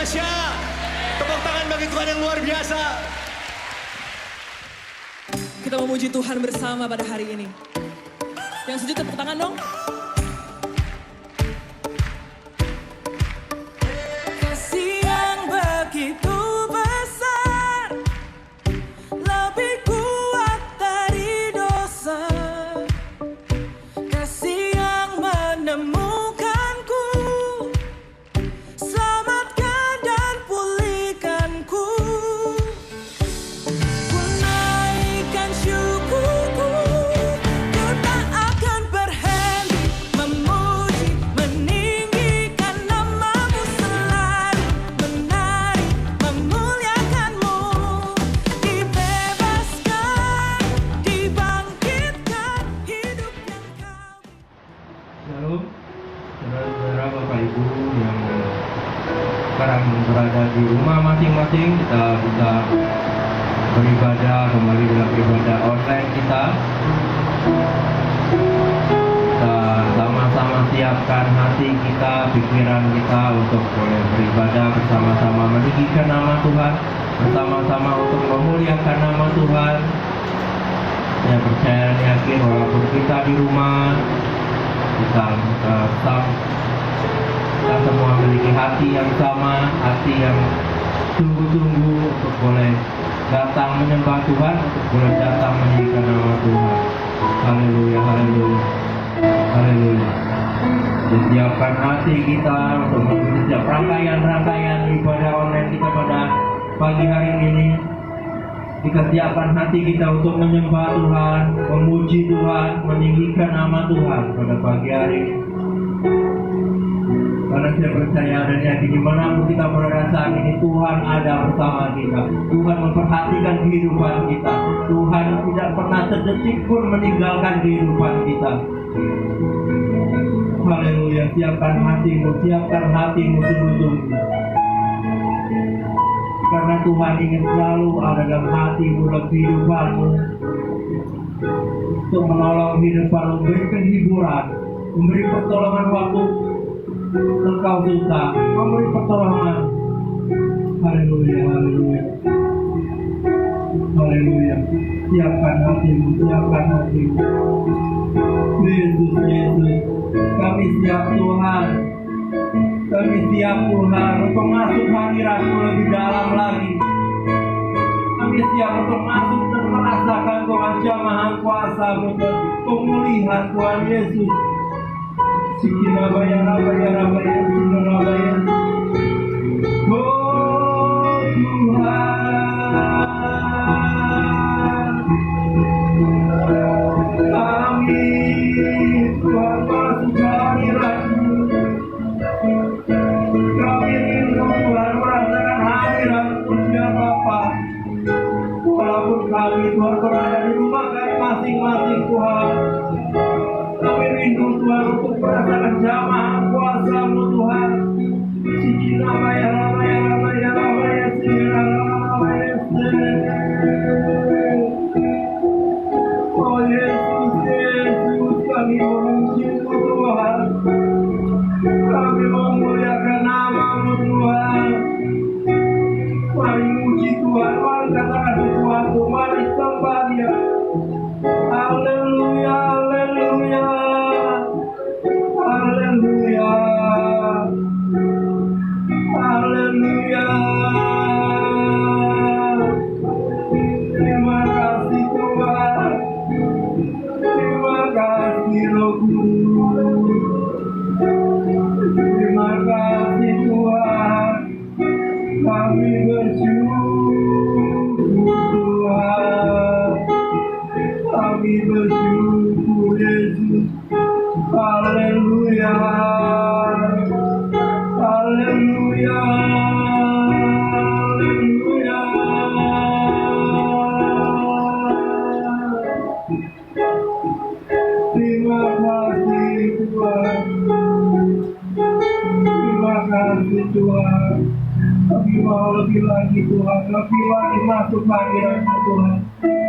Indonesia. Tepuk tangan bagi Tuhan yang luar biasa. Kita memuji Tuhan bersama pada hari ini. Yang setuju tepuk tangan dong. Kasih yang begitu besar, lebih kuat dari dosa. Kasih yang menemukanku, selamatkan dan pulihkanku. Ku naikkan syukurku, ku tak akan berhenti memuji, meninggikan namamu selalu, menari, memuliakanmu. Dibebaskan, dibangkitkan, hidup yang kau. Shalom, saudara-saudara, Bapak Ibu yang sekarang berada di rumah masing-masing, kita bisa beribadah kembali dalam ibadah online kita. Kita sama-sama siapkan hati kita, pikiran kita untuk boleh beribadah bersama-sama, meninggikan nama Tuhan, bersama-sama untuk memuliakan nama Tuhan. Saya percaya dan yakin walaupun kita di rumah, kita semua memiliki hati yang sama, hati yang sungguh-sungguh untuk boleh datang menyembah Tuhan, untuk boleh datang meninggikan nama Tuhan. Haleluya, haleluya, haleluya. Disiapkan hati kita untuk mengikuti setiap rangkaian-rangkaian ibadah online kita pada pagi hari ini. Kita siapkan hati kita untuk menyembah Tuhan, memuji Tuhan, meninggikan nama Tuhan pada pagi hari ini. Karena saya percaya dan yakin dimanapun kita berada saat ini, Tuhan ada bersama kita. Tuhan memperhatikan kehidupan kita. Tuhan tidak pernah sedetik pun meninggalkan kehidupan kita. Haleluya, siapkan hatimu sungguh-sungguh. Karena Tuhan ingin selalu ada dalam hatimu dan kehidupanmu, untuk menolong kehidupanmu, memberikan hiburan, memberi pertolongan waktu engkau susah, memberi pertolongan. Haleluya, haleluya, haleluya. Siapkan hatimu. Yesus, Yesus, kami siap Tuhan. Kami siap Tuhan untuk masuk hadirat-Mu lebih dalam lagi. Kami siap untuk masuk dan merasakan Tuhan jamahan kuasa-Mu, pemulihan Tuhan Yesus. Sikirabaya, rabaya, sikirabaya. Oh Tuhan, kami Tuhan masuk hadirat-Mu. Kami rindu Tuhan merasakan hadirat-Mu ya Bapa. Walaupun kami Tuhan berada di rumah kami masing-masing Tuhan, kami rindu Tuhan untuk merasakan jamahan kuasa-Mu Tuhan. Sikirabaya, rabaya, sikirabaya. Oh Yesus, Yesus, kami memuji-Mu Tuhan. Kami memuliakan nama-Mu Tuhan. Mari muji Tuhan, mari katakan sesuatu, mari sembah Dia. Haleluya, haleluya, haleluya, haleluya. Terima kasih Tuhan, terima kasih Roh Kudus. Terima kasih Tuhan, kami bersyukur Tuhan, kami bersyukur Yesus. Haleluya, haleluya, haleluya. Terima kasih Tuhan, terima kasih Tuhan. Kami mau lebih lagi Tuhan, lebih lagi masuk hadirat-Mu Tuhan.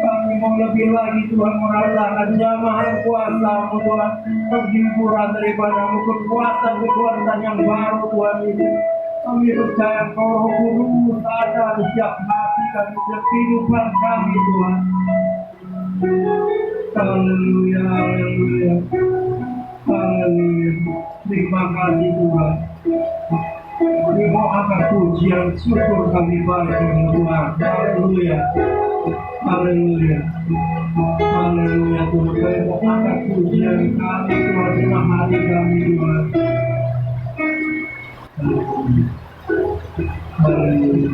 Kami mau lebih lagi Tuhan merasakan jamahan kuasa-Mu Tuhan, penghiburan daripada-Mu, kekuatan yang baru Tuhan ini. Kami percaya Kau Roh Kudus ada di setiap hati kami, setiap kehidupan kami Tuhan. Haleluya, haleluya, haleluya. Terima kasih Tuhan. Terima akan pujian syukur kami bagi Tuhan. Haleluya, haleluya, haleluya Tuhan. Terima akan pujian kami Tuhan dalam hati kami Tuhan. Haleluya.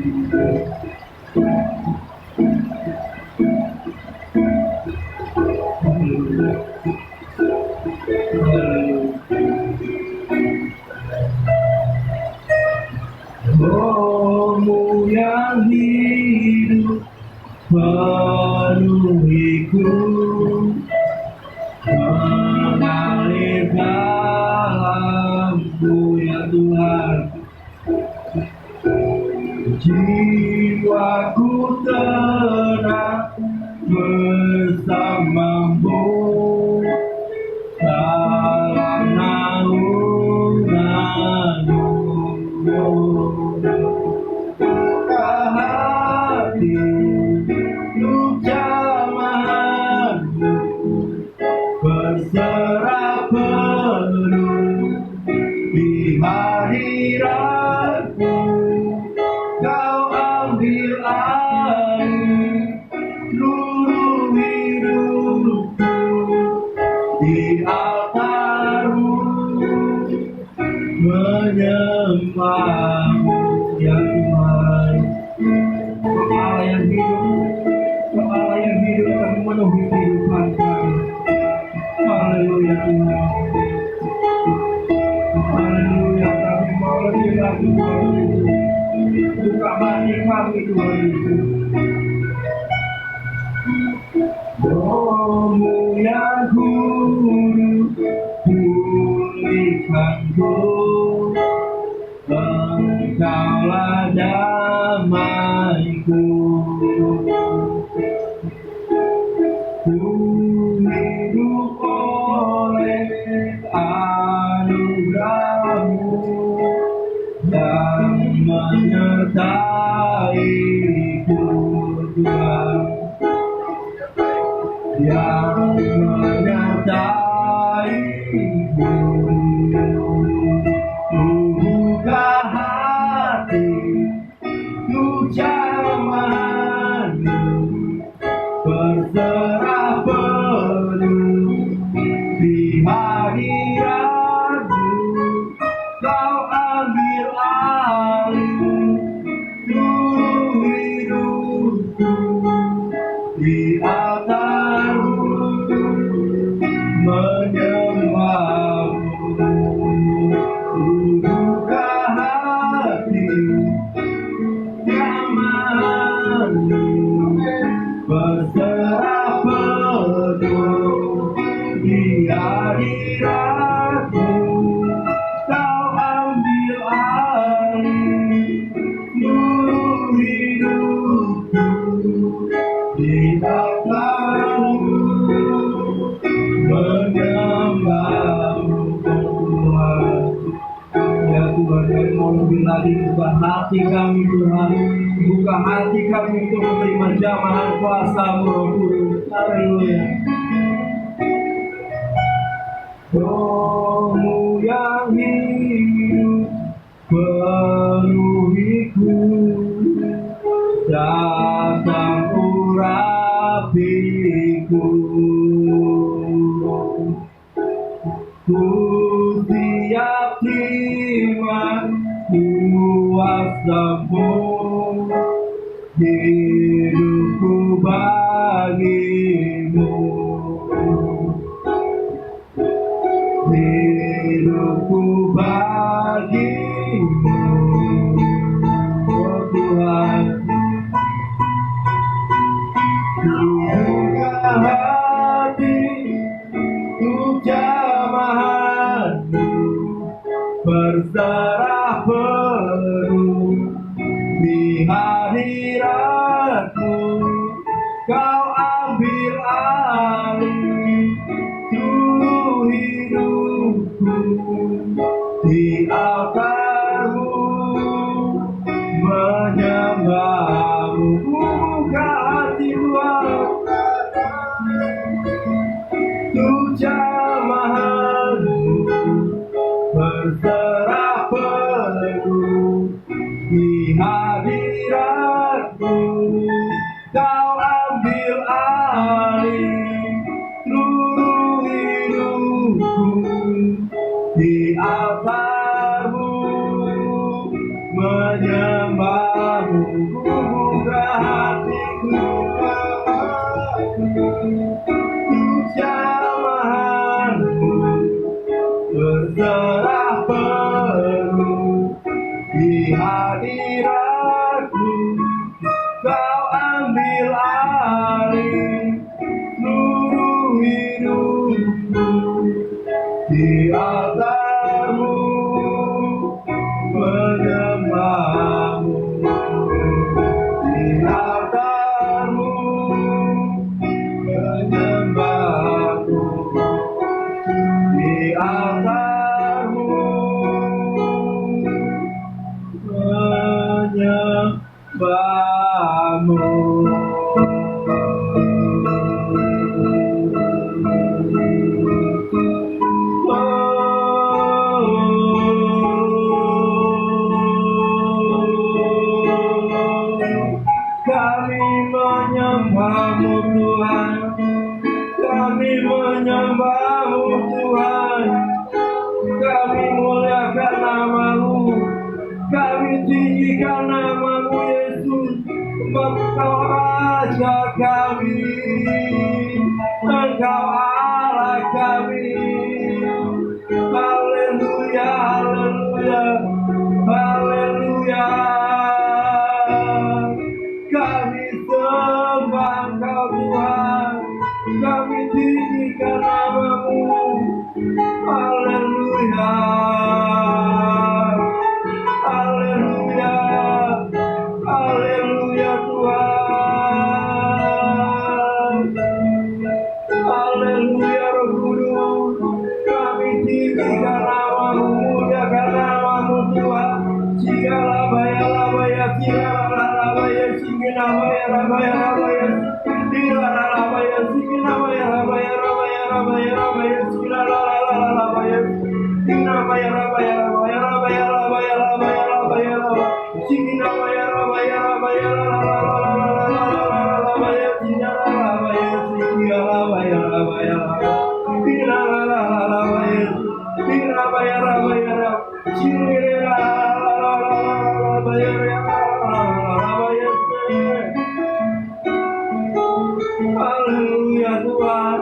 Rohmu yang hidup penuhiku, mengalir dalamku ya Tuhan. Jiwaku tenang bersamamu dalam naunganmu. Hati untuk zamanmu berserah penuh di hadiratmu. Kau ambil alih seluruh hidupku di altarmu, menyembahmu ya Tuhan. Kau Allah yang hidup, Kau Allah yang hidup dan memenuhi kehidupan kami. Haleluya Tuhan. Haleluya, kami mau lebih lagi Tuhan Yesus. Buka hati kami Tuhan Yesus. Rohmu yang kudus pulihkanku, Engkaulah damaiku. Ku hidup oleh anugerah-Mu yang menyertaiku Tuhan, yang menyertaiku. Buka hati untuk zamanmu berserah penuh di hadiratmu. Kau ambil alih seluruh hidupku di altarmu, menyembahmu. Buka hati zamanmu berserah penuh di hadiratmu. Kau ambil alih seluruh hidupku di altarmu, menyembahmu Tuhan. Ya Tuhan, kami mau lebih lagi buka hati kami Tuhan. Buka hati kami untuk menerima jamahan kuasa-Mu Roh Kudus. Haleluya. Rohmu yang hidup penuhiku, datang urapiku. Ku siap terima kuasa-Mu, hidupku bagi-Mu, hidupku bagi-Mu, oh Tuhan. Buka hati untuk jamahan-Mu berserah penuh di hadirat-Mu. Kau ambil alih seluruh hidupku di altar-Mu, Untuk jamahanmu berserah penuh di hadiratmu. Kau ambil alih seluruh hidupku, di altarmu menyembahmu. Ku buka hatiku kepadamu. Untuk jamahanmu berserah penuh di hadiratmu. Kau ambil alih seluruh hidupku, di altarmu menyembahmu. Di altarmu menyembahmu. Di altarmu menyembahmu. Kami menyembahmu Tuhan, kami menyembahmu Tuhan, kami muliakan nama-Mu, kami tinggikan nama-Mu Yesus, sebab Engkau Raja kami, Engkau Allah kami. Haleluya, haleluya, haleluya. Kami sembah Engkau Tuhan, kami tinggikan nama-Mu. Haleluya, haleluya, haleluya Tuhan. Haleluya Roh Kudus, kami tinggikan nama-Mu, muliakan nama-Mu Tuhan. Sigala baya, sigala labaya, sigala baya, labaya, labaya, sigala labaya, sigala baya, labaya, labaya, labaya, labaya, sigala labaya, sigala baya, labaya, labaya, labaya, labaya, labaya, labaya, sigala baya, labaya, labaya, labaya, sigala labaya, sigala baya, labaya, sigala labaya, sigala baya, labaya, haleluya Tuhan,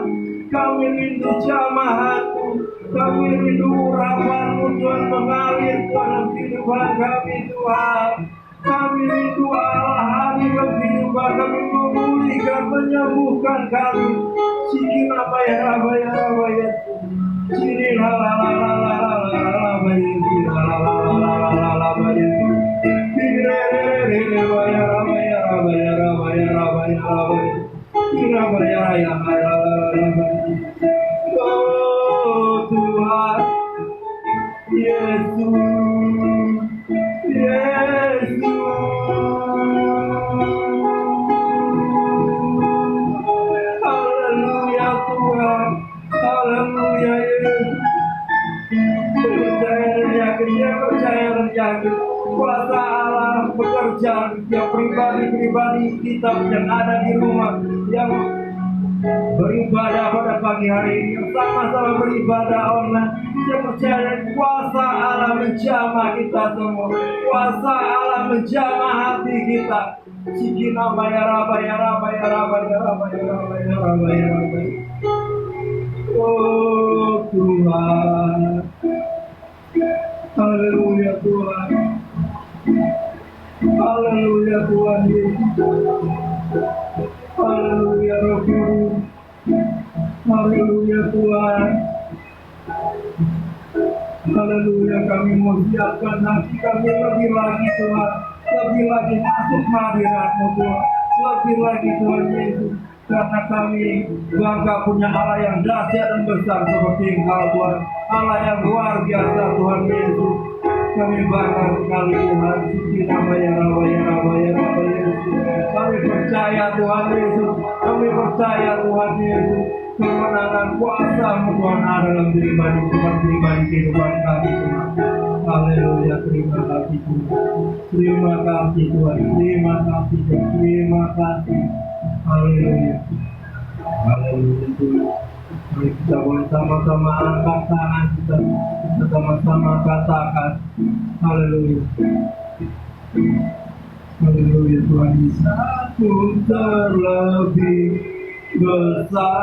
kami rindu jamahat-Mu, kami rindu urapan-Mu Tuhan mengalir dalam kehidupan kami Tuhan. Kami rindu Allah hadir kehidupan kami, memulihkan, menyembuhkan kami. Sini labaya, labaya, labaya, sini la la la la la la la la labaya, sini la la la la la la la labaya, sini re re re re labaya, labaya, labaya, labaya, labaya, labaya, sini labaya, labaya, labaya. Oh Tuhan Yesus, Yesus. Haleluya Tuhan, haleluya Yesus. Percaya dan yakin kuasa Allah bekerja yang pribadi-pribadi kita yang ada di rumah, yang beribadah pada pagi hari ini, yang sama-sama beribadah online. Saya percaya kuasa Allah menjamah kita semua, kuasa Allah menjamah hati kita. Sikina baya rabaya rabaya rabaya rabaya rabaya rabaya rabaya. Oh Tuhan, haleluya Tuhan, haleluya Tuhan Yesus, haleluya Roh Kudus, haleluya Tuhan, haleluya. Kami mau siapkan hati kami lebih lagi Tuhan, lebih lagi masuk hadirat-Mu Tuhan, lebih lagi Tuhan Yesus. Karena kami bangga punya Allah yang dahsyat dan besar seperti Engkau Tuhan, Allah yang luar biasa Tuhan Yesus. Kami bangga sekali Tuhan. Suci nama ya Rabba ya Rabba ya Rabba Yesus. Kami percaya Tuhan Yesus, kami percaya Tuhan Yesus. kemenangan kuasa-Mu Tuhan ada dalam pribadi kehidupan kami Tuhan. Haleluya, terima kasih Tuhan. Terima kasih Tuhan, terima kasih Tuhan, terima kasih. Haleluya. Haleluya Tuhan. Mari kita boleh sama-sama angkat tangan kita sama-sama katakan haleluya. Haleluya Tuhan Yesus pun terlebih besar.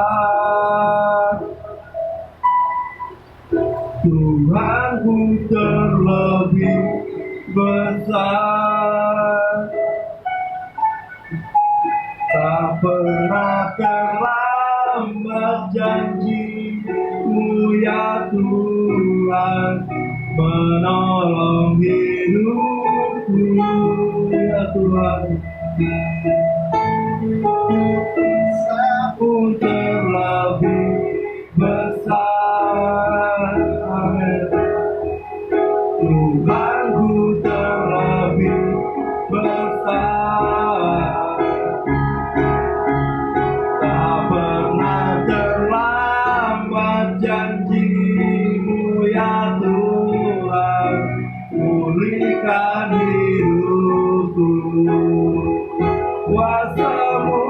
Tuhanku terlebih besar. Tak pernah terlambat janji-Mu ya Tuhan, menolong hidupku ya Tuhan. Pun terlebih besar. Amin. Tuhanku terlebih besar. Tak pernah terlambat janji-Mu ya Tuhan, pulihkan hidupku. Kuasa-Mu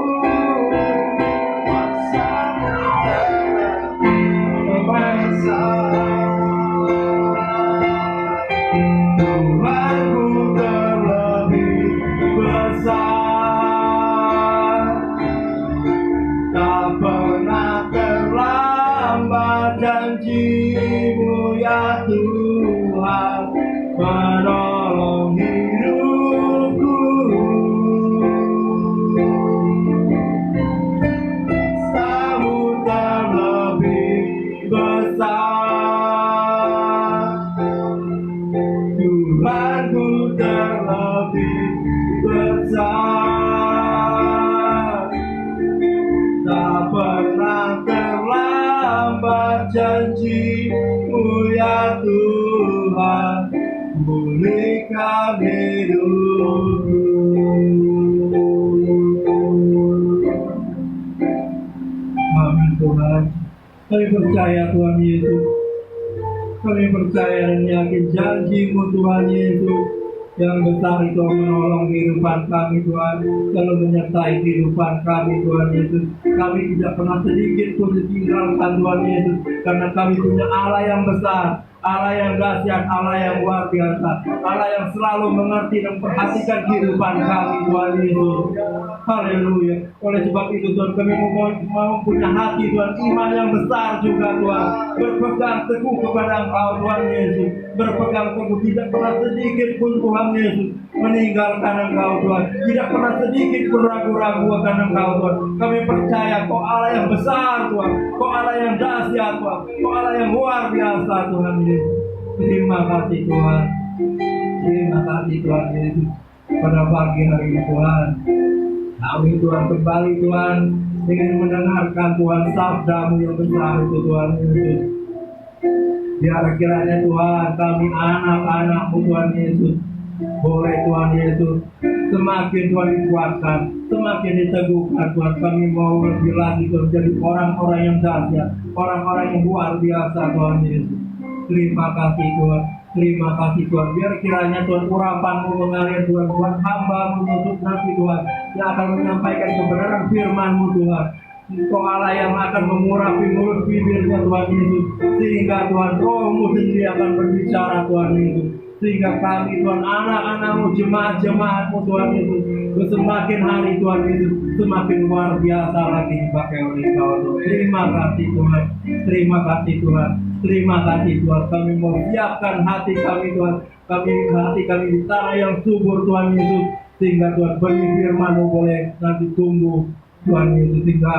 Tuhanku terlebih besar. Tak pernah terlambat janji-Mu ya Tuhan, menolong hidupku. Kuasa-Mu terlebih besar. Tuhanku terlebih besar. Tak pernah terlambat janji-Mu ya Tuhan, pulihkan hidupku. Amin Tuhan. Kami percaya Tuhan Yesus. Kami percaya dan yakin janji-Mu Tuhan Yesus yang besar itu menolong kehidupan kami Tuhan, selalu menyertai kehidupan kami Tuhan Yesus. Kami tidak pernah sedikit pun ditinggalkan Tuhan Yesus, karena kami punya Allah yang besar, Allah yang dahsyat, Allah yang luar biasa, Allah yang selalu mengerti dan memperhatikan kehidupan kami Tuhan Yesus. Haleluya. Oleh sebab itu Tuhan, kami mau punya hati Tuhan, iman yang besar juga Tuhan, berpegang teguh kepada Engkau Tuhan Yesus, berpegang teguh, tidak pernah sedikit pun Tuhan Yesus meninggalkan Engkau Tuhan, tidak pernah sedikit pun ragu-ragu akan Engkau Tuhan. Kami percaya Kau Allah yang besar Tuhan, Kau Allah yang dahsyat Tuhan, Kau Allah yang luar biasa Tuhan Yesus. Terima kasih Tuhan, terima kasih Tuhan Yesus. Pada pagi hari ini Tuhan, kami Tuhan kembali Tuhan ingin mendengarkan Tuhan sabda-Mu yang besar itu Tuhan Yesus. Biar kiranya Tuhan kami anak-anak-Mu Tuhan Yesus, boleh Tuhan Yesus semakin Tuhan dikuatkan, semakin diteguhkan Tuhan. Kami mau lebih lagi Tuhan jadi orang-orang yang dahsyat, orang-orang yang luar biasa Tuhan Yesus. Terima kasih Tuhan, terima kasih Tuhan. Biar kiranya Tuhan urapan-Mu mengalir Tuhan, Tuhan hamba-Mu menutup nanti Tuhan yang akan menyampaikan kebenaran firman-Mu Tuhan. Engkau Allah yang akan mengurapi mulut bibirnya Tuhan Yesus, sehingga Tuhan Roh-Mu sendiri akan berbicara Tuhan Yesus, sehingga kami Tuhan anak-anak-Mu, jemaat-jemaat-Mu Tuhan Yesus, semakin hari Tuhan Yesus semakin luar biasa lagi dipakai oleh Engkau Tuhan. Terima kasih Tuhan, terima kasih Tuhan, terima kasih Tuhan. Kami mau siapkan hati kami Tuhan, hati kami di tanah yang subur Tuhan Yesus, sehingga Tuhan benih firman-Mu boleh nanti tumbuh Tuhan Yesus, sehingga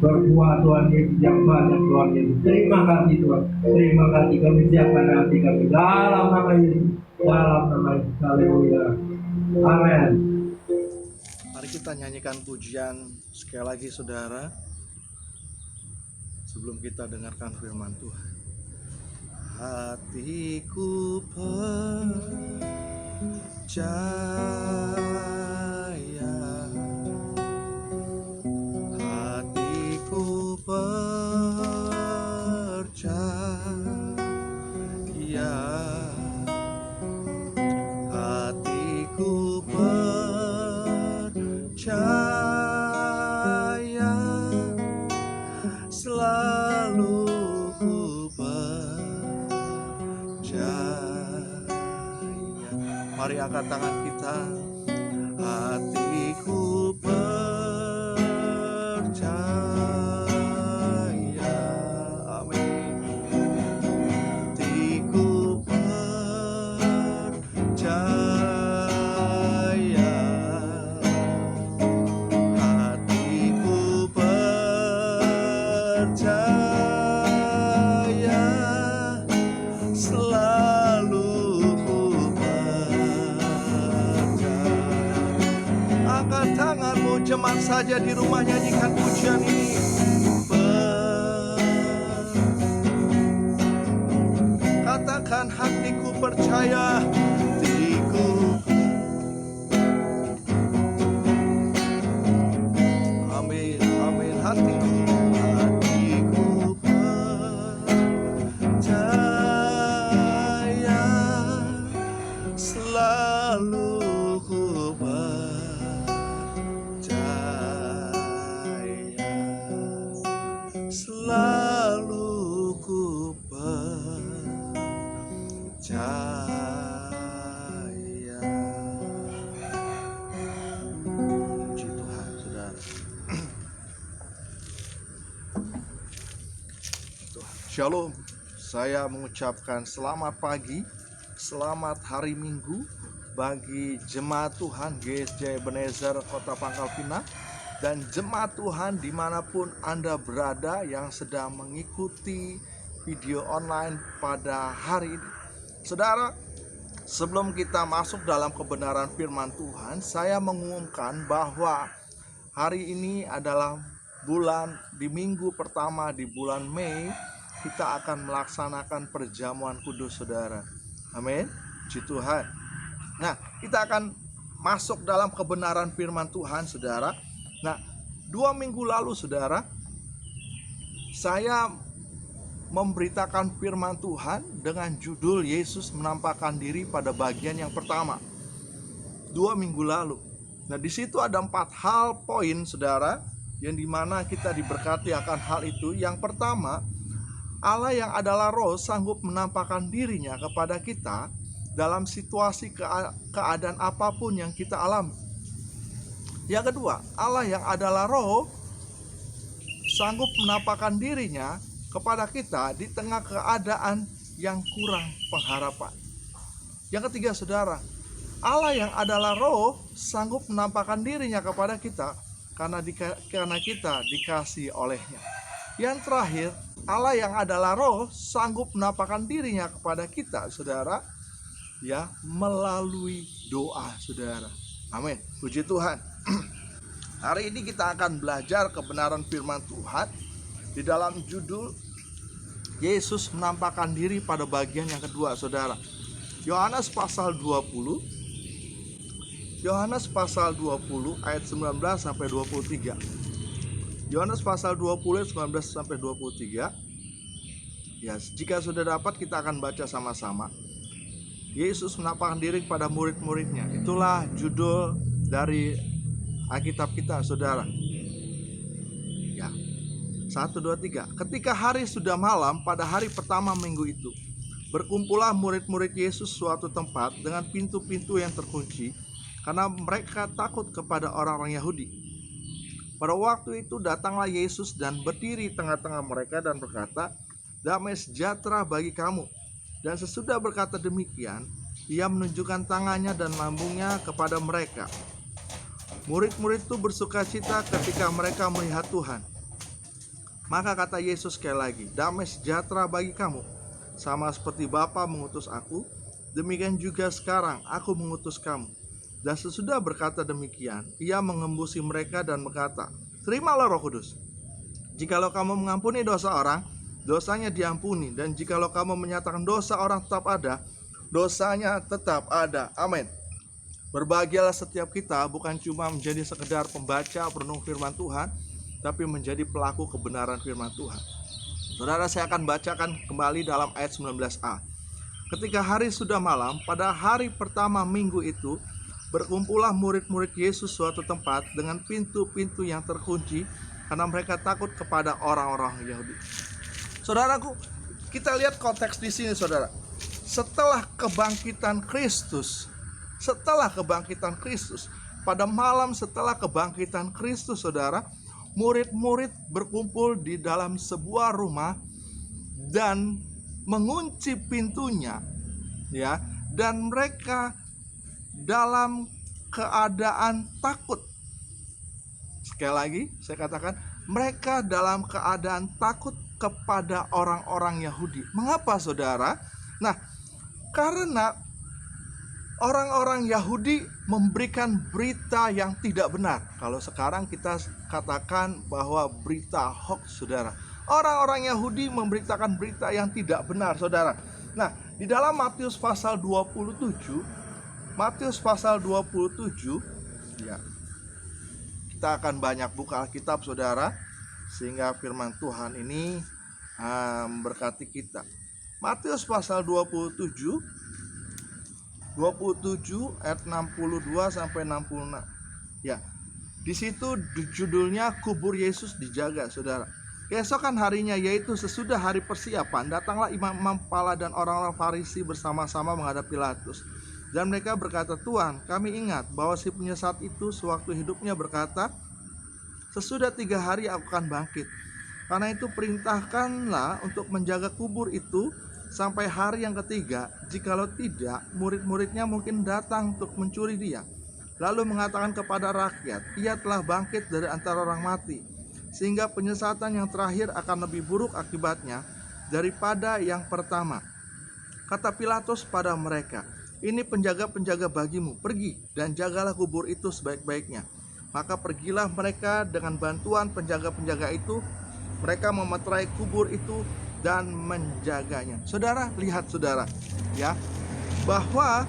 berbuah Tuhan Yesus yang banyak Tuhan Yesus. Terima kasih Tuhan, terima kasih. Kami siapkan hati kami dalam nama Yesus, dalam nama Yesus. Haleluya, amin. Mari kita nyanyikan pujian sekali lagi saudara, sebelum kita dengarkan firman Tuhan. Hatiku percaya, hatiku selalu ku percaya. Mari angkat tangan kita. Hatiku percaya, amin. Hatiku percaya, hatiku percaya, selalu ku percaya. Angkat tanganmu, jemaat saja di rumah nyanyikan pujian ini. Katakan hatiku percaya, hatiku. Amin, amin. Hatiku percaya, selalu ku percaya, selalu ku percaya. Puji Tuhan, saudara. Shalom. Saya mengucapkan selamat pagi, selamat hari Minggu bagi jemaat Tuhan GSJ Ebenezer Kota Pangkal Pinang dan jemaat Tuhan dimanapun Anda berada yang sedang mengikuti video online pada hari ini. Saudara, sebelum kita masuk dalam kebenaran firman Tuhan, saya mengumumkan bahwa hari ini adalah di minggu pertama di bulan Mei, kita akan melaksanakan perjamuan kudus, saudara. Amin. Puji Tuhan. Nah, kita akan masuk dalam kebenaran firman Tuhan, saudara. Nah, 2 minggu lalu, saudara, saya memberitakan firman Tuhan dengan judul Yesus menampakkan diri pada bagian yang pertama. 2 minggu lalu. Nah, di situ ada 4 hal poin, saudara, yang dimana kita diberkati akan hal itu. Yang pertama, Allah yang adalah roh sanggup menampakkan dirinya kepada kita dalam situasi keadaan apapun yang kita alami. Yang kedua, Allah yang adalah roh sanggup menampakkan dirinya kepada kita di tengah keadaan yang kurang pengharapan. Yang ketiga, saudara, Allah yang adalah roh sanggup menampakkan dirinya kepada kita karena kita dikasihi olehnya. Yang terakhir, Allah yang adalah roh sanggup menampakkan dirinya kepada kita, saudara, ya, melalui doa, saudara. Amin. Puji Tuhan. Hari ini kita akan belajar kebenaran firman Tuhan di dalam judul Yesus menampakkan diri pada bagian yang kedua, saudara. Yohanes pasal 20. Yohanes pasal 20 ayat 19 sampai 23. Yohanes pasal 20 ayat 19 sampai 23. Ya, jika sudah dapat kita akan baca sama-sama. Yesus menampakkan diri kepada murid-muridnya. Itulah judul dari Alkitab kita, saudara. Ya. 1, 2, 3. Ketika hari sudah malam pada hari pertama minggu itu, berkumpullah murid-murid Yesus suatu tempat dengan pintu-pintu yang terkunci, karena mereka takut kepada orang-orang Yahudi. Pada waktu itu datanglah Yesus dan berdiri tengah-tengah mereka dan berkata, "Damai sejahtera bagi kamu." Dan sesudah berkata demikian, ia menunjukkan tangannya dan lambungnya kepada mereka. Murid-murid itu bersukacita ketika mereka melihat Tuhan. Maka kata Yesus sekali lagi, "Damai sejahtera bagi kamu. Sama seperti Bapa mengutus aku, demikian juga sekarang aku mengutus kamu." Dan sesudah berkata demikian, ia mengembusi mereka dan berkata, "Terimalah Roh Kudus. Jikalau kamu mengampuni dosa orang, dosanya diampuni. Dan jikalau kamu menyatakan dosa orang tetap ada, dosanya tetap ada." Amin. Berbahagialah setiap kita bukan cuma menjadi sekedar pembaca perenung firman Tuhan, tapi menjadi pelaku kebenaran firman Tuhan. Saudara, saya akan bacakan kembali dalam ayat 19a. Ketika hari sudah malam, pada hari pertama minggu itu, berkumpullah murid-murid Yesus suatu tempat dengan pintu-pintu yang terkunci, karena mereka takut kepada orang-orang Yahudi. Saudaraku, kita lihat konteks di sini, saudara. Setelah kebangkitan Kristus, pada malam setelah kebangkitan Kristus, saudara, murid-murid berkumpul di dalam sebuah rumah dan mengunci pintunya, ya, dan mereka dalam keadaan takut. Sekali lagi saya katakan, mereka dalam keadaan takut kepada orang-orang Yahudi. Mengapa, saudara? Nah, karena orang-orang Yahudi memberikan berita yang tidak benar. Kalau sekarang kita katakan bahwa berita hoax, saudara. Orang-orang Yahudi memberitakan berita yang tidak benar, saudara. Nah, di dalam Matius pasal 27, ya, kita akan banyak buka Alkitab, saudara, sehingga firman Tuhan ini memberkati kita. Matius pasal 27 ayat 62 sampai 66. Ya. Di situ judulnya kubur Yesus dijaga, saudara. Keesokan harinya, yaitu sesudah hari persiapan, datanglah imam-imam kepala dan orang-orang Farisi bersama-sama menghadap Pilatus. Dan mereka berkata, "Tuan, kami ingat bahwa si penyesat itu sewaktu hidupnya berkata, sesudah 3 hari aku akan bangkit. Karena itu perintahkanlah untuk menjaga kubur itu sampai hari yang ketiga. Jikalau tidak, murid-muridnya mungkin datang untuk mencuri dia, lalu mengatakan kepada rakyat, ia telah bangkit dari antara orang mati, sehingga penyesatan yang terakhir akan lebih buruk akibatnya daripada yang pertama." Kata Pilatus pada mereka, "Ini penjaga-penjaga bagimu, pergi dan jagalah kubur itu sebaik-baiknya." Maka pergilah mereka dengan bantuan penjaga-penjaga itu. Mereka memeterai kubur itu dan menjaganya. Saudara, lihat, saudara, ya, bahwa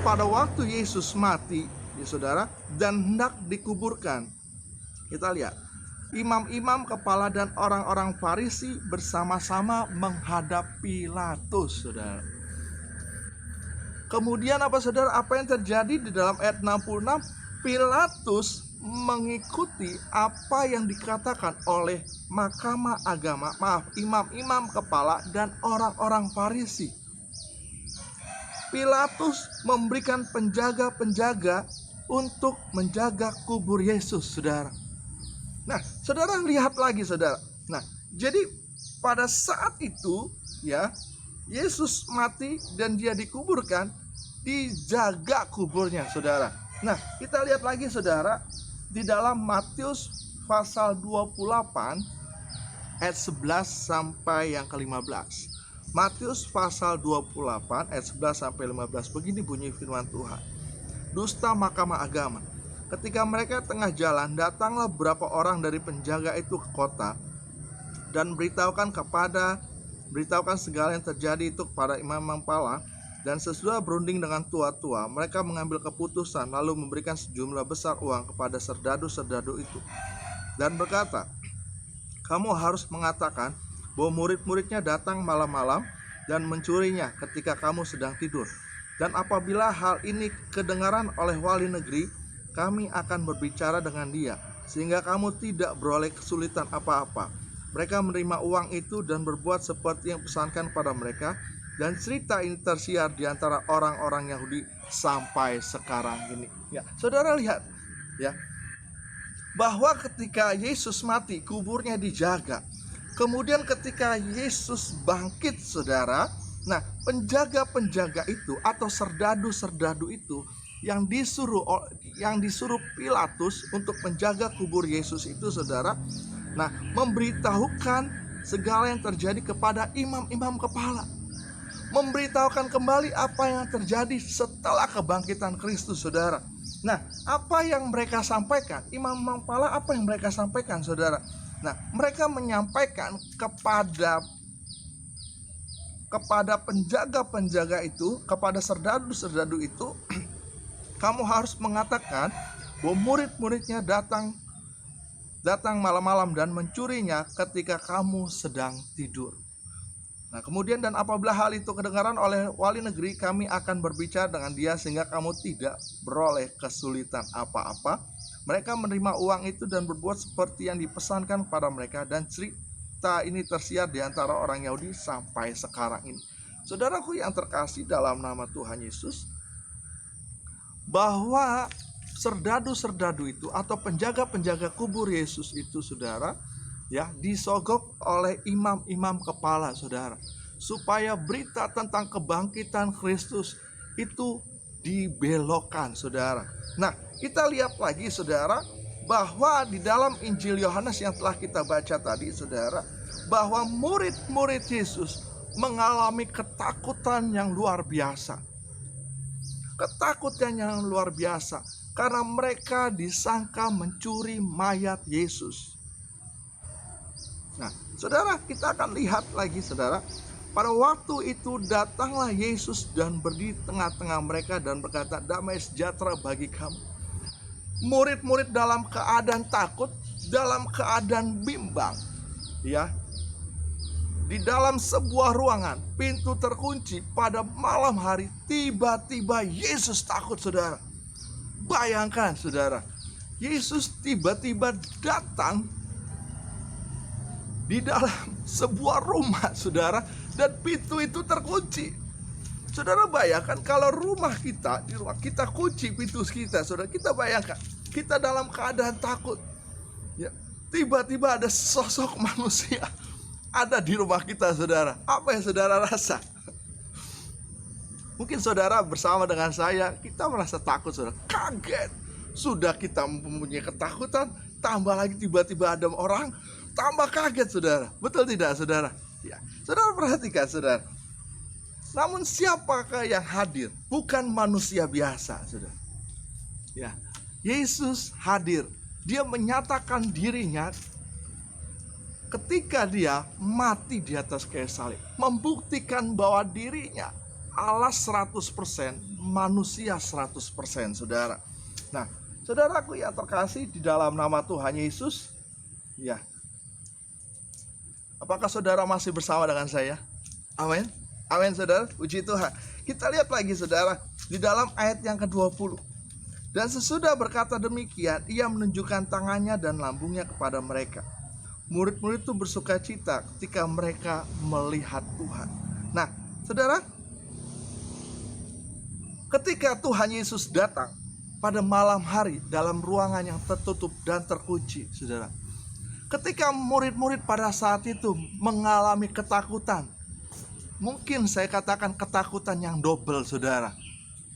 pada waktu Yesus mati, ya, saudara, dan hendak dikuburkan, kita lihat imam-imam kepala dan orang-orang Farisi bersama-sama menghadap Pilatus, saudara. Kemudian apa, saudara? Apa yang terjadi di dalam ayat 66? Pilatus mengikuti apa yang dikatakan oleh mahkamah agama, imam-imam kepala dan orang-orang Farisi. Pilatus memberikan penjaga-penjaga untuk menjaga kubur Yesus, saudara. Nah, saudara lihat lagi, saudara. Nah, jadi pada saat itu, ya, Yesus mati dan dia dikuburkan, dijaga kuburnya, saudara. Nah, kita lihat lagi, saudara, di dalam Matius pasal 28 ayat 11 sampai yang ke-15. Matius pasal 28 ayat 11 sampai 15. Begini bunyi firman Tuhan. Dusta mahkamah agama. Ketika mereka tengah jalan, datanglah beberapa orang dari penjaga itu ke kota dan beritahukan segala yang terjadi itu kepada imam-imam kepala. Dan sesudah berunding dengan tua-tua, mereka mengambil keputusan lalu memberikan sejumlah besar uang kepada serdadu-serdadu itu. Dan berkata, "Kamu harus mengatakan bahwa murid-muridnya datang malam-malam dan mencurinya ketika kamu sedang tidur. Dan apabila hal ini kedengaran oleh wali negeri, kami akan berbicara dengan dia, sehingga kamu tidak beroleh kesulitan apa-apa." Mereka menerima uang itu dan berbuat seperti yang pesankan pada mereka. Dan cerita ini tersiar di antara orang-orang Yahudi sampai sekarang ini. Ya, saudara lihat, ya, bahwa ketika Yesus mati, kuburnya dijaga. Kemudian ketika Yesus bangkit, saudara, nah, penjaga-penjaga itu atau serdadu-serdadu itu yang disuruh Pilatus untuk menjaga kubur Yesus itu, saudara, nah, memberitahukan segala yang terjadi kepada imam-imam kepala. Memberitahukan kembali apa yang terjadi setelah kebangkitan Kristus, saudara. Nah, apa yang mereka sampaikan? Imam-imam kepala apa yang mereka sampaikan, saudara? Nah, mereka menyampaikan kepada penjaga-penjaga itu, kepada serdadu-serdadu itu, kamu harus mengatakan bahwa murid-muridnya datang malam-malam dan mencurinya ketika kamu sedang tidur. Nah, kemudian, dan apabila hal itu kedengaran oleh wali negeri, kami akan berbicara dengan dia sehingga kamu tidak beroleh kesulitan apa-apa. Mereka menerima uang itu dan berbuat seperti yang dipesankan kepada mereka, dan berita ini tersiar di antara orang Yahudi sampai sekarang ini. Saudaraku yang terkasih dalam nama Tuhan Yesus, bahwa serdadu-serdadu itu atau penjaga-penjaga kubur Yesus itu, saudara, ya, disogok oleh imam-imam kepala, saudara, supaya berita tentang kebangkitan Kristus itu dibelokkan, saudara. Nah, kita lihat lagi, saudara, bahwa di dalam Injil Yohanes yang telah kita baca tadi, saudara, bahwa murid-murid Yesus mengalami ketakutan yang luar biasa. Ketakutan yang luar biasa karena mereka disangka mencuri mayat Yesus. Nah, saudara, kita akan lihat lagi, saudara. Pada waktu itu datanglah Yesus dan berdiri tengah-tengah mereka dan berkata, damai sejahtera bagi kamu. Murid-murid dalam keadaan takut, dalam keadaan bimbang, ya. Di dalam sebuah ruangan, pintu terkunci pada malam hari, tiba-tiba Yesus takut, saudara. Bayangkan, saudara, Yesus tiba-tiba datang di dalam sebuah rumah, saudara, dan pintu itu terkunci. Saudara bayangkan kalau rumah kita, di rumah kita kunci pintu kita, saudara, kita bayangkan kita dalam keadaan takut, ya, tiba-tiba ada sosok manusia ada di rumah kita, saudara. Apa yang saudara rasa? Mungkin saudara bersama dengan saya, kita merasa takut, saudara, kaget. Sudah kita mempunyai ketakutan, tambah lagi tiba-tiba ada orang, tambah kaget, saudara. Betul tidak, saudara? Ya, saudara perhatikan, saudara. Namun siapakah yang hadir? Bukan manusia biasa, saudara. Ya, Yesus hadir. Dia menyatakan dirinya ketika dia mati di atas kayu salib, membuktikan bahwa dirinya Allah 100%, manusia 100%, saudara. Nah, saudaraku yang terkasih di dalam nama Tuhan Yesus, ya, apakah saudara masih bersama dengan saya? Amin. Amin, saudara. Puji Tuhan. Kita lihat lagi, saudara, di dalam ayat yang ke-20. Dan sesudah berkata demikian, ia menunjukkan tangannya dan lambungnya kepada mereka. Murid-murid itu bersuka cita ketika mereka melihat Tuhan. Nah, saudara, ketika Tuhan Yesus datang pada malam hari dalam ruangan yang tertutup dan terkunci, saudara, ketika murid-murid pada saat itu mengalami ketakutan, mungkin saya katakan ketakutan yang double, saudara.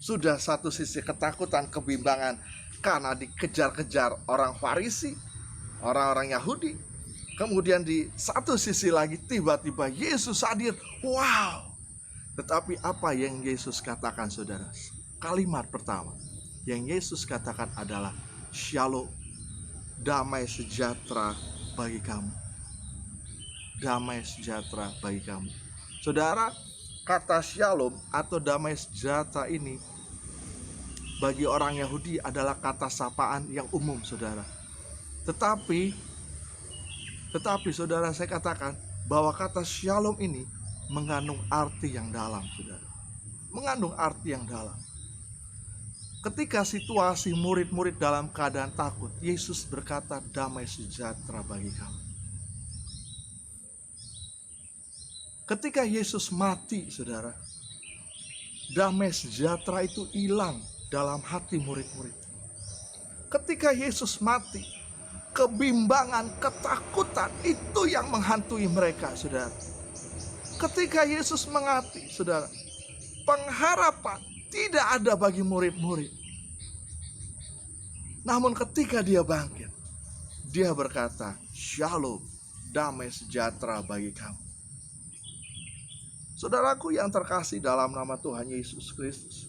Sudah satu sisi ketakutan, kebimbangan karena dikejar-kejar orang Farisi, orang-orang Yahudi. Kemudian di satu sisi lagi tiba-tiba Yesus hadir. Wow. Tetapi apa yang Yesus katakan, saudara? Kalimat pertama yang Yesus katakan adalah Shalom, damai sejahtera bagi kamu. Damai sejahtera bagi kamu. Saudara, kata Shalom atau damai sejahtera ini bagi orang Yahudi adalah kata sapaan yang umum, saudara. Tetapi saudara, saya katakan bahwa kata Shalom ini mengandung arti yang dalam, saudara. Mengandung arti yang dalam. Ketika situasi murid-murid dalam keadaan takut, Yesus berkata damai sejahtera bagi kamu. Ketika Yesus mati, saudara, damai sejahtera itu hilang dalam hati murid-murid. Ketika Yesus mati, kebimbangan, ketakutan itu yang menghantui mereka, saudara. Ketika Yesus mati, saudara, pengharapan tidak ada bagi murid-murid. Namun ketika dia bangkit, dia berkata, Shalom, damai sejahtera bagi kamu. Saudaraku yang terkasih dalam nama Tuhan Yesus Kristus,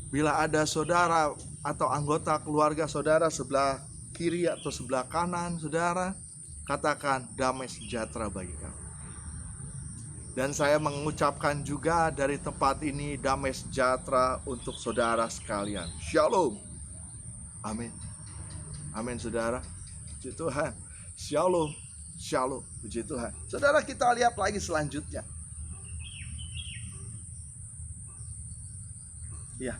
bila ada saudara atau anggota keluarga saudara sebelah kiri atau sebelah kanan saudara, katakan damai sejahtera bagi kamu. Dan saya mengucapkan juga dari tempat ini damai sejahtera untuk saudara sekalian. Shalom. Amin. Amin, saudara. Puji Tuhan. Shalom. Shalom. Puji Tuhan. Saudara, kita lihat lagi selanjutnya. Ya.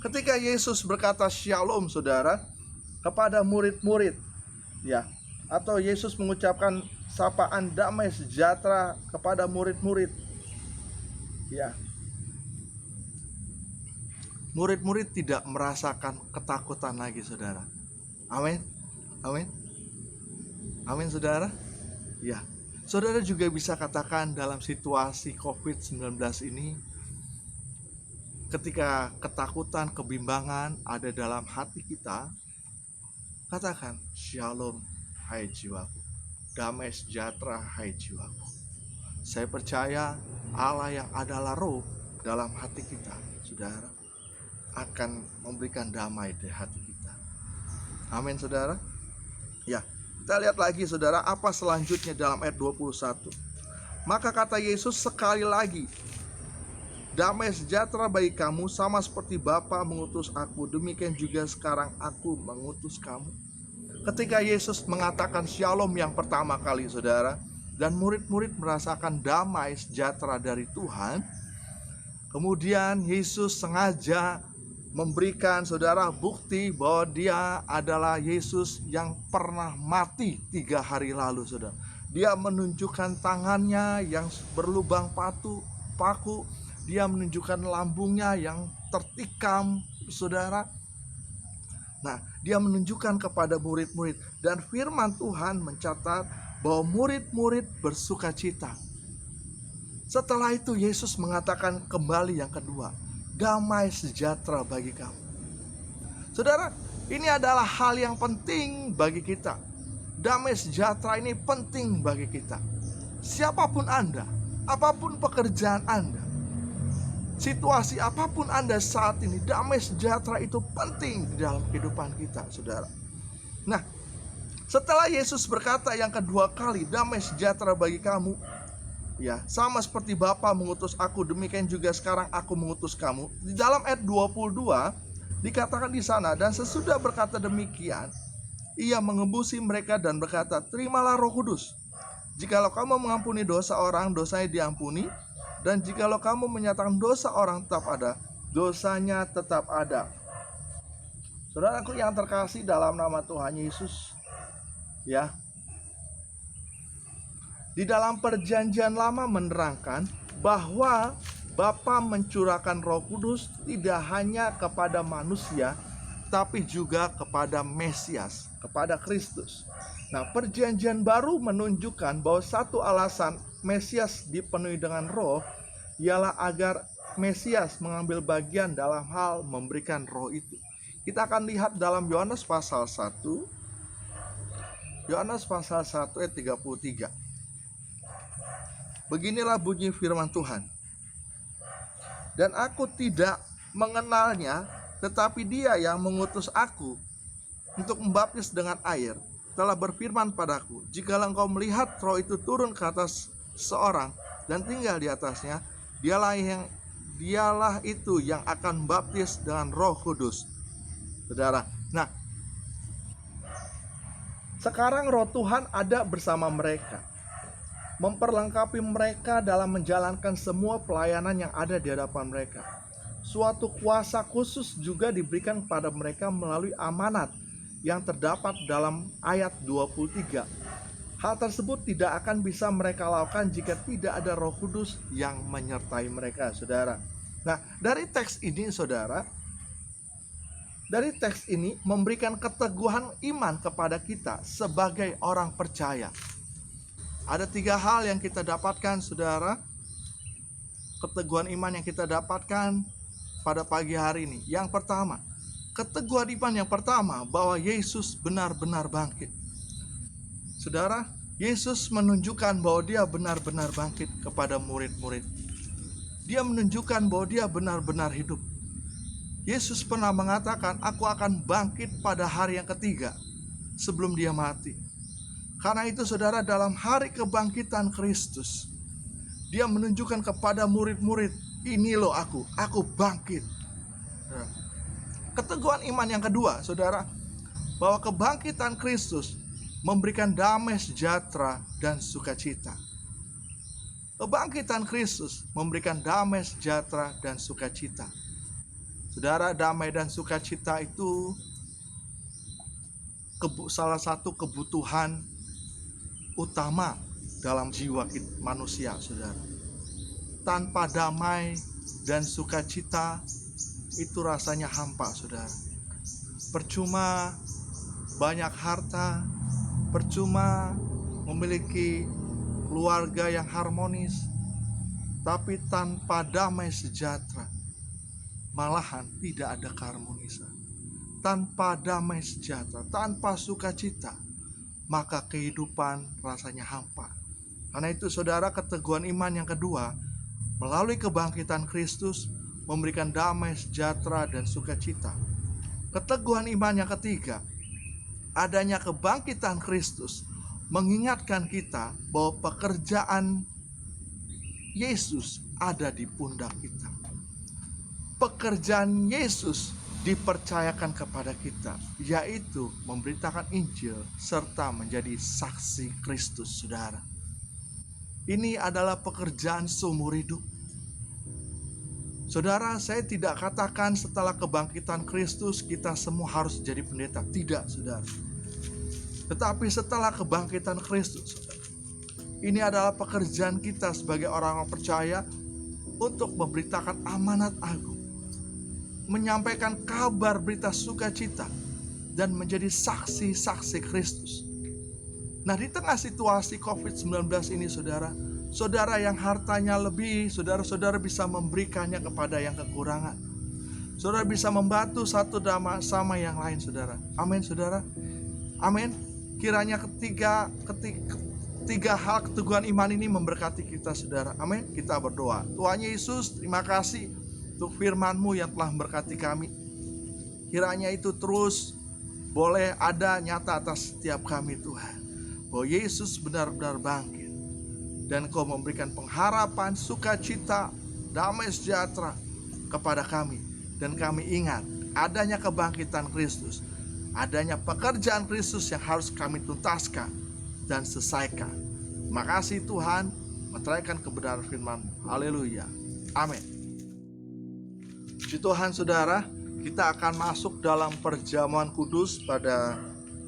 Ketika Yesus berkata shalom, saudara, kepada murid-murid, Ya, atau Yesus mengucapkan sapaan damai sejahtera kepada murid-murid. Ya. Murid-murid tidak merasakan ketakutan lagi, Saudara. Amin. Amin. Amin, Saudara. Ya. Saudara juga bisa katakan dalam situasi COVID-19 ini, ketika ketakutan, kebimbangan ada dalam hati kita, katakan, Shalom, hai jiwaku. Damai sejahtera, hai jiwaku. Saya percaya Allah yang adalah roh dalam hati kita, Saudara, akan memberikan damai di hati kita. Amin, Saudara. Ya, kita lihat lagi, Saudara, apa selanjutnya dalam ayat 21. Maka kata Yesus sekali lagi, damai sejahtera bagi kamu, sama seperti Bapa mengutus aku, demikian juga sekarang aku mengutus kamu. Ketika Yesus mengatakan shalom yang pertama kali, Saudara, dan murid-murid merasakan damai sejahtera dari Tuhan, kemudian Yesus sengaja memberikan, Saudara, bukti bahwa dia adalah Yesus yang pernah mati 3 hari lalu, Saudara. Dia menunjukkan tangannya yang berlubang paku, dia menunjukkan lambungnya yang tertikam, Saudara. Nah, dia menunjukkan kepada murid-murid, dan firman Tuhan mencatat bahwa murid-murid bersuka cita. Setelah itu Yesus mengatakan kembali yang kedua, damai sejahtera bagi kamu. Saudara, ini adalah hal yang penting bagi kita. Damai sejahtera ini penting bagi kita. Siapapun Anda, apapun pekerjaan Anda, situasi apapun Anda saat ini, damai sejahtera itu penting di dalam kehidupan kita, Saudara. Nah, setelah Yesus berkata yang kedua kali, damai sejahtera bagi kamu, ya, sama seperti Bapa mengutus aku, demikian juga sekarang aku mengutus kamu. Di dalam ayat 22 dikatakan di sana, dan sesudah berkata demikian, ia mengembusi mereka dan berkata, terimalah Roh Kudus. Jikalau kamu mengampuni dosa orang, dosanya diampuni, dan jikalau kamu menyatakan dosa orang tetap ada, dosanya tetap ada. Saudaraku yang terkasih dalam nama Tuhan Yesus, ya, di dalam perjanjian lama menerangkan bahwa Bapa mencurahkan Roh Kudus tidak hanya kepada manusia, tapi juga kepada Mesias, kepada Kristus. Nah, perjanjian baru menunjukkan bahwa satu alasan Mesias dipenuhi dengan roh ialah agar Mesias mengambil bagian dalam hal memberikan roh itu. Kita akan lihat dalam Yohanes pasal 1, Yohanes pasal 1 ayat 33. Beginilah bunyi firman Tuhan. Dan aku tidak mengenalnya, tetapi dia yang mengutus aku untuk membaptis dengan air telah berfirman padaku, jikalau engkau melihat roh itu turun ke atas seorang dan tinggal di atasnya, dialah itu yang akan baptis dengan Roh Kudus. Saudara, nah, sekarang roh Tuhan ada bersama mereka, memperlengkapi mereka dalam menjalankan semua pelayanan yang ada di hadapan mereka. Suatu kuasa khusus juga diberikan kepada mereka melalui amanat yang terdapat dalam ayat 23. Hal tersebut tidak akan bisa mereka lakukan jika tidak ada Roh Kudus yang menyertai mereka, Saudara. Nah, dari teks ini, Saudara, dari teks ini memberikan keteguhan iman kepada kita sebagai orang percaya. Ada 3 hal yang kita dapatkan, Saudara, keteguhan iman yang kita dapatkan pada pagi hari ini. Yang pertama, keteguhan iman yang pertama bahwa Yesus benar-benar bangkit. Saudara, Yesus menunjukkan bahwa dia benar-benar bangkit kepada murid-murid. Dia menunjukkan bahwa dia benar-benar hidup. Yesus pernah mengatakan, aku akan bangkit pada hari yang ketiga sebelum dia mati. Karena itu, Saudara, dalam hari kebangkitan Kristus, dia menunjukkan kepada murid-murid, ini loh aku bangkit. Keteguhan iman yang kedua, Saudara, bahwa kebangkitan Kristus memberikan damai sejahtera dan sukacita. Kebangkitan Kristus memberikan damai sejahtera dan sukacita. Saudara, damai dan sukacita itu salah satu kebutuhan utama dalam jiwa manusia, saudara. Tanpa damai dan sukacita itu rasanya hampa, saudara. Percuma banyak harta, percuma memiliki keluarga yang harmonis, tapi tanpa damai sejahtera malahan tidak ada keharmonisan. Tanpa damai sejahtera, tanpa sukacita, maka kehidupan rasanya hampa. Karena itu saudara, keteguhan iman yang kedua, melalui kebangkitan Kristus memberikan damai sejahtera dan sukacita. Keteguhan iman yang ketiga, adanya kebangkitan Kristus mengingatkan kita bahwa pekerjaan Yesus ada di pundak kita. Pekerjaan Yesus dipercayakan kepada kita, yaitu memberitakan Injil serta menjadi saksi Kristus, saudara. Ini adalah pekerjaan seumur hidup. Saudara, saya tidak katakan setelah kebangkitan Kristus kita semua harus jadi pendeta. Tidak, saudara. Tetapi setelah kebangkitan Kristus, saudara, ini adalah pekerjaan kita sebagai orang-orang percaya untuk memberitakan amanat agung, menyampaikan kabar berita sukacita, dan menjadi saksi-saksi Kristus. Nah, di tengah situasi COVID-19 ini, saudara yang hartanya lebih, saudara bisa memberikannya kepada yang kekurangan. Saudara bisa membantu satu sama yang lain, saudara. Amin, saudara. Amin. Kiranya ketiga hal keteguhan iman ini memberkati kita, saudara. Amin. Kita berdoa. Tuhan Yesus, terima kasih untuk firman-Mu yang telah memberkati kami. Kiranya itu terus boleh ada nyata atas setiap kami, Tuhan. Bahwa Yesus benar-benar bangkit, dan Kau memberikan pengharapan, sukacita, damai sejahtera kepada kami. Dan kami ingat adanya kebangkitan Kristus, adanya pekerjaan Kristus yang harus kami tuntaskan dan selesaikan. Terima kasih Tuhan, meteraikan kebenaran firman-Mu. Haleluya. Amin. Puji Tuhan, saudara, kita akan masuk dalam perjamuan kudus pada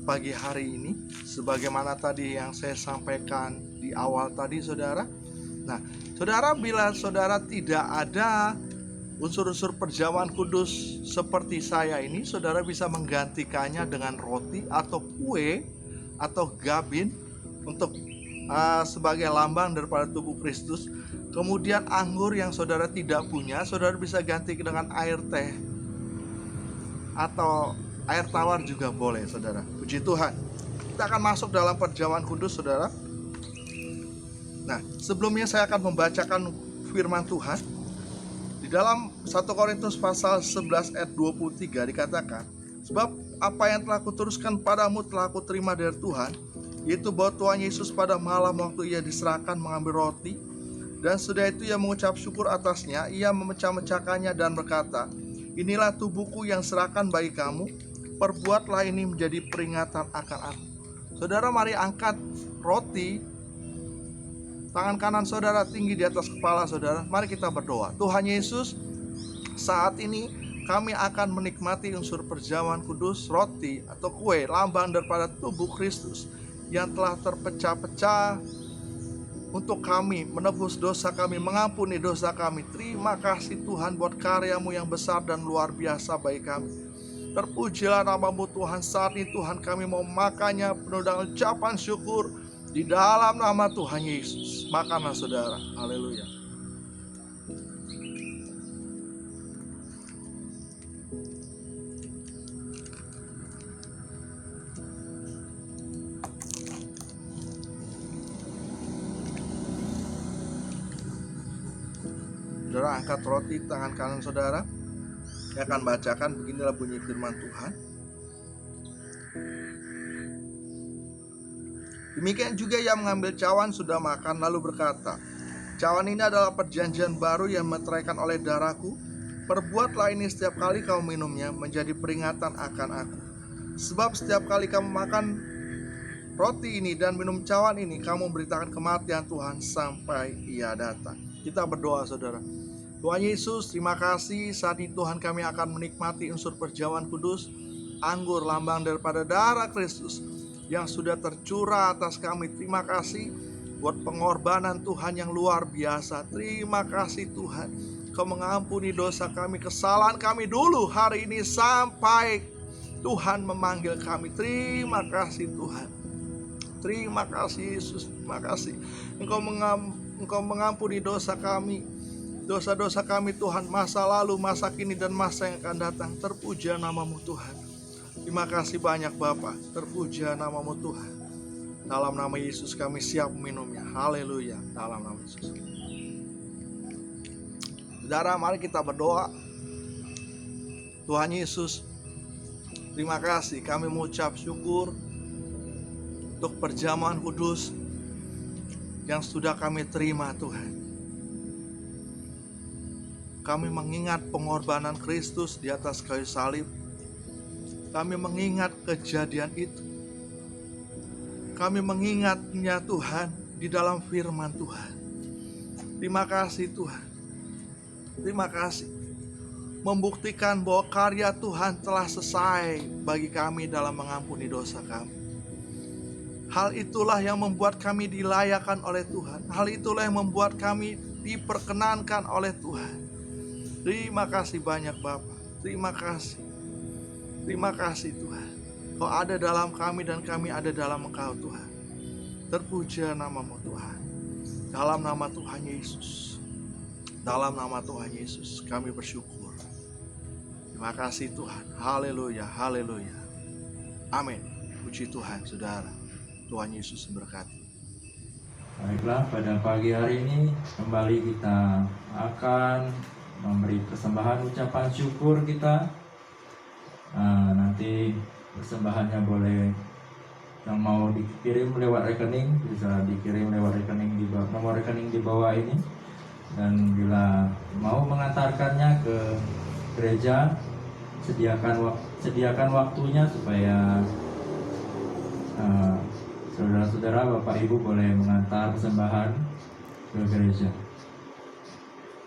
pagi hari ini, sebagaimana tadi yang saya sampaikan di awal tadi, saudara. Nah, saudara, bila saudara tidak ada unsur-unsur perjamuan kudus seperti saya ini, saudara bisa menggantikannya dengan roti atau kue atau gabin untuk sebagai lambang daripada tubuh Kristus. Kemudian anggur yang saudara tidak punya, saudara bisa ganti dengan air teh atau air tawar juga boleh, saudara. Puji Tuhan. Kita akan masuk dalam perjamuan kudus, saudara. Nah, sebelumnya saya akan membacakan firman Tuhan. Di dalam 1 Korintus pasal 11 ayat 23 dikatakan, sebab apa yang telah kuteruskan padamu telah kuterima dari Tuhan, yaitu bahwa Tuhan Yesus pada malam waktu ia diserahkan mengambil roti, dan sudah itu ia mengucap syukur atasnya, ia memecah-mecahkannya dan berkata, inilah tubuhku yang serahkan bagi kamu, perbuatlah ini menjadi peringatan akan aku. Saudara, mari angkat roti, tangan kanan saudara tinggi di atas kepala saudara. Mari kita berdoa. Tuhan Yesus, saat ini kami akan menikmati unsur perjamuan kudus, roti atau kue, lambang daripada tubuh Kristus yang telah terpecah-pecah untuk kami, menebus dosa kami, mengampuni dosa kami. Terima kasih Tuhan buat karya-Mu yang besar dan luar biasa bagi kami. Terpujilah nama-Mu Tuhan. Saat ini Tuhan kami mau makannya penuh dengan ucapan syukur di dalam nama Tuhan Yesus. Makanlah saudara. Haleluya. Saudara angkat roti tangan kanan saudara. Saya akan bacakan, beginilah bunyi firman Tuhan. Demikian juga ia mengambil cawan sudah makan lalu berkata, cawan ini adalah perjanjian baru yang meteraikan oleh darahku. Perbuatlah ini setiap kali kamu minumnya menjadi peringatan akan aku. Sebab setiap kali kamu makan roti ini dan minum cawan ini, kamu memberitakan kematian Tuhan sampai ia datang. Kita berdoa saudara. Tuhan Yesus, terima kasih saat ini Tuhan kami akan menikmati unsur perjamuan kudus. anggur, lambang daripada darah Kristus yang sudah tercurah atas kami. Terima kasih buat pengorbanan Tuhan yang luar biasa. Terima kasih Tuhan, Kau mengampuni dosa kami, kesalahan kami dulu hari ini sampai Tuhan memanggil kami. Terima kasih Tuhan. Terima kasih Yesus. Terima kasih Engkau mengampuni dosa kami, dosa-dosa kami Tuhan, masa lalu, masa kini, dan masa yang akan datang. Terpuja namamu Tuhan. Terima kasih banyak Bapa. Terpuja namamu Tuhan. Dalam nama Yesus kami siap minumnya. Haleluya. Dalam nama Yesus. Saudara, mari kita berdoa. Tuhan Yesus, terima kasih, kami mengucap syukur untuk perjamuan kudus yang sudah kami terima Tuhan. Kami mengingat pengorbanan Kristus di atas kayu salib. Kami mengingat kejadian itu. Kami mengingatnya Tuhan di dalam firman Tuhan. Terima kasih Tuhan. Terima kasih membuktikan bahwa karya Tuhan telah selesai bagi kami dalam mengampuni dosa kami. Hal itulah yang membuat kami dilayakan oleh Tuhan. Hal itulah yang membuat kami diperkenankan oleh Tuhan. Terima kasih banyak Bapa. Terima kasih. Terima kasih Tuhan. Kau ada dalam kami dan kami ada dalam Engkau Tuhan. Terpuja namamu Tuhan. Dalam nama Tuhan Yesus. Dalam nama Tuhan Yesus kami bersyukur. Terima kasih Tuhan. Haleluya, haleluya. Amin. Puji Tuhan saudara. Tuhan Yesus memberkati. Baiklah, pada pagi hari ini kembali kita akan memberi persembahan ucapan syukur kita. Nanti persembahannya boleh, yang mau dikirim lewat rekening bisa dikirim lewat rekening di bawah, nomor rekening di bawah ini. Dan bila mau mengantarkannya ke gereja, sediakan waktunya supaya saudara-saudara, Bapak Ibu boleh mengantar persembahan ke gereja.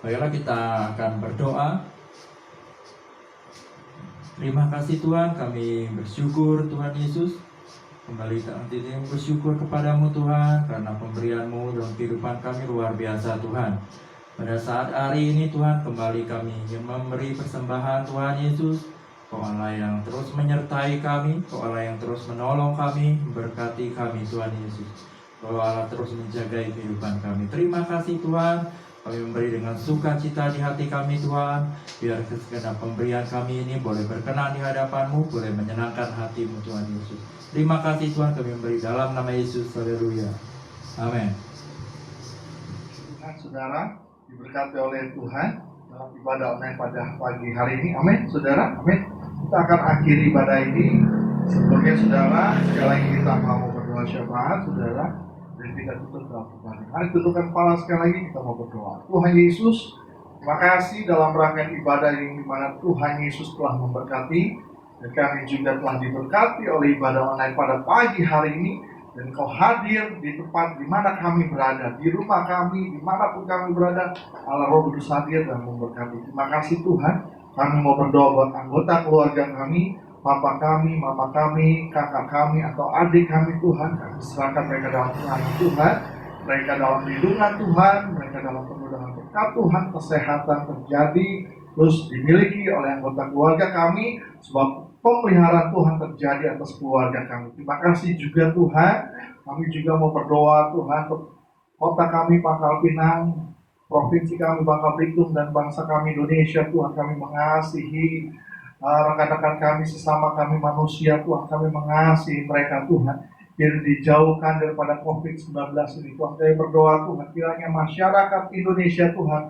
Baiklah, kita akan berdoa. Terima kasih Tuhan, kami bersyukur Tuhan Yesus. Kembali ini bersyukur kepadamu Tuhan, karena pemberianmu dalam kehidupan kami luar biasa Tuhan. Pada saat hari ini Tuhan, kembali kami ingin memberi persembahan Tuhan Yesus. Kau Allah yang terus menyertai kami, Kau Allah yang terus menolong kami, memberkati kami Tuhan Yesus. Kau Allah terus menjaga kehidupan kami. Terima kasih Tuhan. Kami memberi dengan sukacita di hati kami Tuhan. Biar segenap pemberian kami ini boleh berkenan di hadapan-Mu, boleh menyenangkan hati-Mu Tuhan Yesus. Terima kasih Tuhan, kami memberi dalam nama Yesus. Haleluya. Amin. Tuhan saudara, diberkati oleh Tuhan dalam ibadah online pada pagi hari ini. Amin saudara, amin. Kita akan akhiri ibadah ini. Sebelumnya saudara, sekali lagi kita mau berdoa syafaat saudara. Dan kita tutup dalam ibadah. Mari tutupkan kepala sekali lagi, kita mau berdoa. Tuhan Yesus, terima kasih dalam rangkaian ibadah yang dimana Tuhan Yesus telah memberkati, dan kami juga telah diberkati oleh ibadah online pada pagi hari ini. Dan Kau hadir di tempat di mana kami berada, di rumah kami, dimanapun kami berada. Allah Roh Kudus hadir dan memberkati. Terima kasih Tuhan. Kami mau berdoa buat anggota keluarga kami, papa kami, mama kami, kakak kami, atau adik kami Tuhan. Kami serahkan mereka dalam Tuhan Tuhan. Mereka dalam lindungan Tuhan, mereka dalam kemudahan berkat Tuhan, kesehatan terjadi, terus dimiliki oleh anggota keluarga kami, sebab pemeliharaan Tuhan terjadi atas keluarga kami. Terima kasih juga Tuhan. Kami juga mau berdoa Tuhan untuk kota kami Pangkal Pinang, provinsi kami Bangka Belitung, dan bangsa kami Indonesia. Tuhan, kami mengasihi rekan-rekan kami, sesama kami manusia. Tuhan, kami mengasihi mereka Tuhan, biar dijauhkan daripada COVID-19 ini. Tuhan, kami berdoa Tuhan, kiranya masyarakat Indonesia Tuhan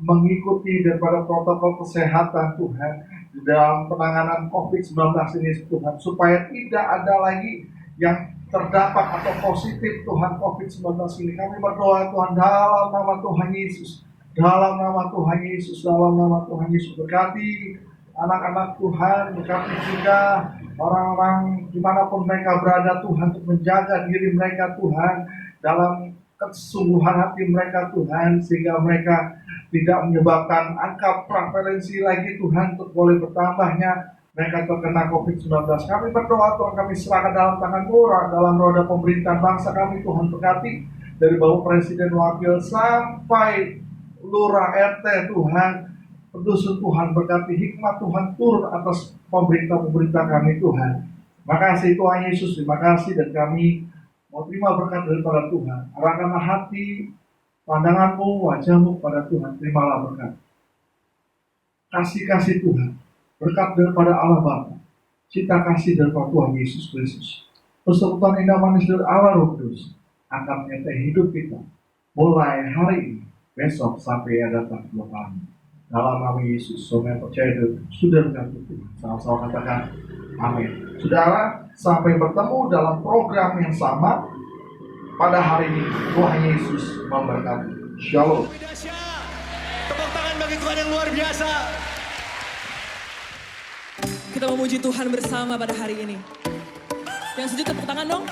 mengikuti daripada protokol kesehatan Tuhan di dalam penanganan COVID-19 ini Tuhan, supaya tidak ada lagi yang terdapat atau positif Tuhan COVID-19 ini. Kami berdoa Tuhan dalam nama Tuhan Yesus, dalam nama Tuhan Yesus, dalam nama Tuhan Yesus. Berkati anak-anak Tuhan, berkati juga orang-orang dimanapun mereka berada Tuhan, untuk menjaga diri mereka Tuhan dalam kesungguhan hati mereka Tuhan, sehingga mereka tidak menyebabkan angka prevalensi lagi Tuhan, untuk boleh bertambahnya mereka terkena COVID-19. Kami berdoa Tuhan, kami serahkan dalam tangan Lurah, dalam roda pemerintahan bangsa kami, Tuhan berkati dari Bapak Presiden, Wakil sampai Lurah, RT, Tuhan pendusun, Tuhan berkati hikmat Tuhan turun atas pemerintah kami Tuhan. Makasih Tuhan Yesus, terima kasih, dan kami mau terima berkat daripada Tuhan. Arahkanlah hati, pandanganmu, wajahmu pada Tuhan, terimalah berkat. Kasih Tuhan, berkat daripada Allah Bapa, cinta kasih daripada Tuhan Yesus Kristus, persekutuan indah manis dari Allah Roh Kudus akan menyertai hidup kita mulai hari ini, besok sampai ada datang dua kali. Dalam nama Yesus, semua yang percaya dan sudah mengaku Tuhan, sama-sama katakan amin. Saudara, sampai bertemu dalam program yang sama pada hari ini. Tuhan Yesus memberkati. Shalom. Tepuk tangan bagi Tuhan yang luar biasa. Kita memuji Tuhan bersama pada hari ini. Yang setuju tepuk tangan dong.